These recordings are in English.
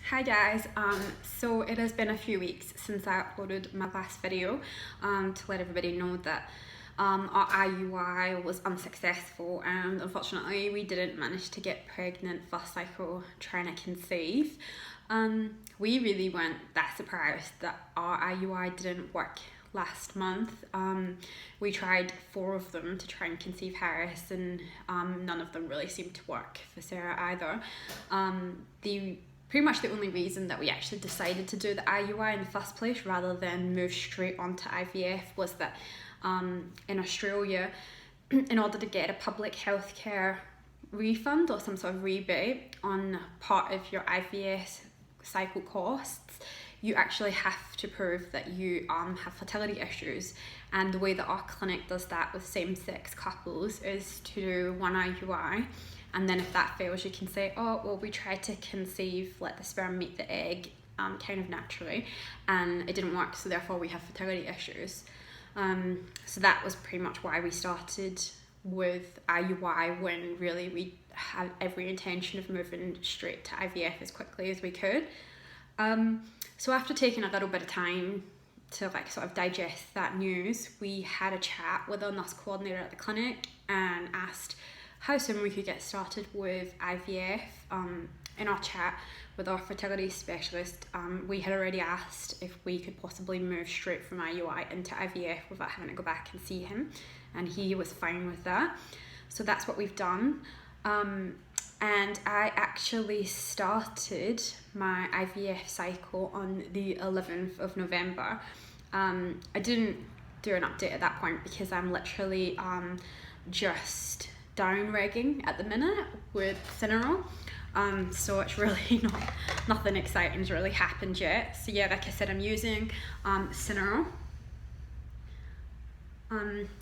Hi guys, so it has been a few weeks since I uploaded my last video to let everybody know that our IUI was unsuccessful, and unfortunately we didn't manage to get pregnant first cycle trying to conceive. We really weren't that surprised that our IUI didn't work last month. We tried 4 of them to try and conceive Harris, and none of them really seemed to work for Sarah either. Pretty much the only reason that we actually decided to do the IUI in the first place rather than move straight onto IVF was that in Australia, in order to get a public healthcare refund or some sort of rebate on part of your IVF cycle costs, you actually have to prove that you have fertility issues. And the way that our clinic does that with same-sex couples is to do one IUI, and then if that fails you can say, oh well, we tried to conceive, let the sperm meet the egg kind of naturally, and it didn't work, so therefore we have fertility issues. So that was pretty much why we started with IUI, when really we had every intention of moving straight to IVF as quickly as we could. So after taking a little bit of time to sort of digest that news, we had a chat with our nurse coordinator at the clinic and asked how soon we could get started with IVF. In our chat with our fertility specialist, we had already asked if we could possibly move straight from IUI into IVF without having to go back and see him, and he was fine with that. So that's what we've done. And I actually started my IVF cycle on the 11th of November. I didn't do an update at that point because I'm literally just down-regging at the minute with Synarel. So it's really nothing exciting's really happened yet. So yeah, like I said, I'm using Synarel,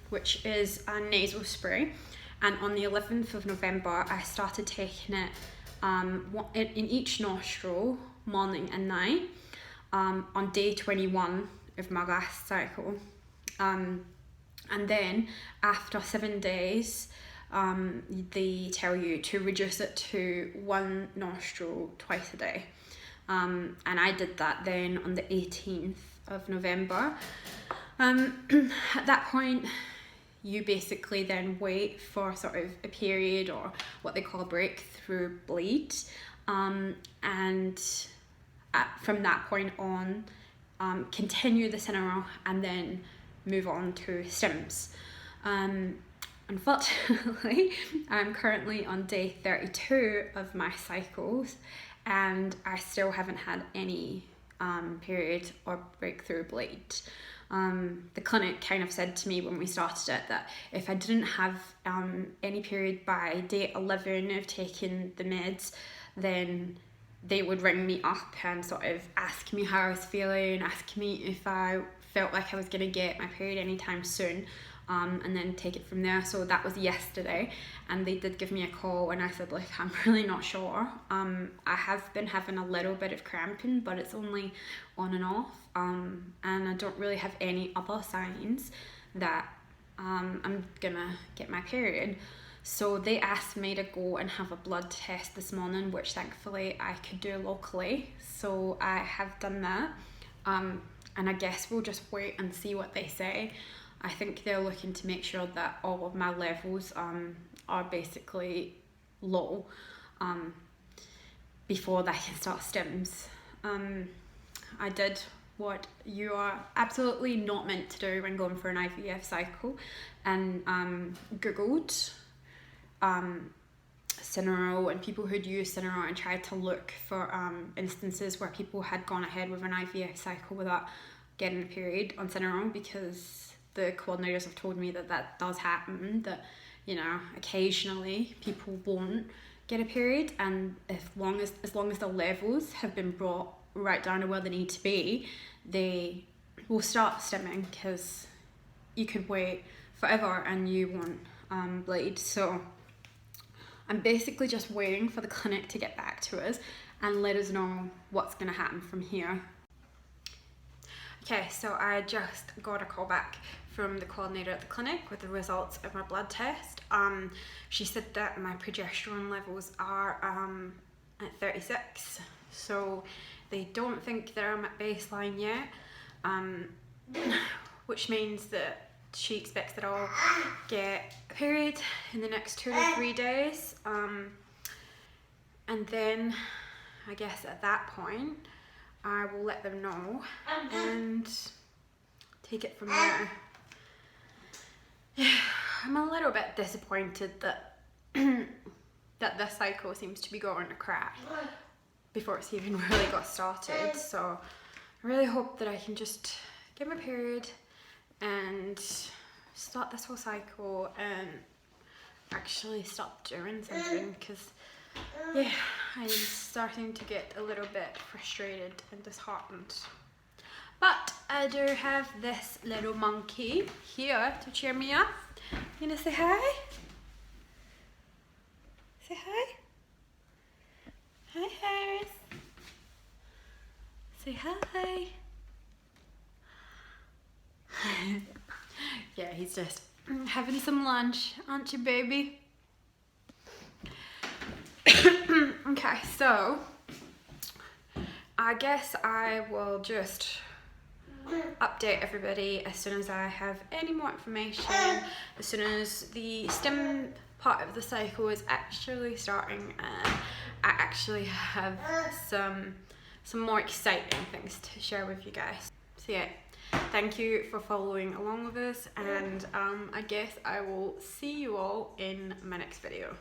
which is a nasal spray. And on the 11th of November, I started taking it in each nostril, morning and night, on day 21 of my last cycle. And then after 7 days, they tell you to reduce it to 1 nostril twice a day. And I did that then on the 18th of November. At that point, you basically then wait for sort of a period, or what they call a breakthrough bleed, and from that point on, continue the Synarel and then move on to stims. Unfortunately, I'm currently on day 32 of my cycles, and I still haven't had any period or breakthrough bleed. The clinic kind of said to me when we started it that if I didn't have any period by day 11 of taking the meds, then they would ring me up and sort of ask me how I was feeling, ask me if I felt like I was going to get my period anytime soon, and then take it from there. So that was yesterday, and they did give me a call, and I said, like, I'm really not sure. I have been having a little bit of cramping, but it's only on and off, and I don't really have any other signs that I'm gonna get my period. So they asked me to go and have a blood test this morning, which thankfully I could do locally, so I have done that. And I guess we'll just wait and see what they say. I think they're looking to make sure that all of my levels are basically low before they can start stims. I did what you are absolutely not meant to do when going for an IVF cycle, and googled Synarel and people who'd used Synarel and tried to look for instances where people had gone ahead with an IVF cycle without getting a period on Synarel, because the coordinators have told me that that does happen, that, you know, occasionally people won't get a period, and as long as the levels have been brought right down to where they need to be, they will start stimming, because you could wait forever and you won't bleed. So I'm basically just waiting for the clinic to get back to us and let us know what's going to happen from here. Okay, so I just got a call back from the coordinator at the clinic with the results of my blood test. She said that my progesterone levels are at 36, so they don't think that I'm at baseline yet, which means that she expects that I'll get a period in the next 2 to 3 days, and then I guess at that point I will let them know and take it from there. I'm a little bit disappointed that that this cycle seems to be going to crap before it's even really got started, so I really hope that I can just get my period and start this whole cycle and actually stop doing something, because yeah, I'm starting to get a little bit frustrated and disheartened. But I do have this little monkey here to cheer me up. You gonna say hi? Say hi. Hi, Harris. Say hi. Yeah, he's just having some lunch, aren't you, baby? Okay, so I guess I will just update everybody as soon as I have any more information, as soon as the stem part of the cycle is actually starting and I actually have some more exciting things to share with you guys. So yeah, thank you for following along with us, and I guess I will see you all in my next video.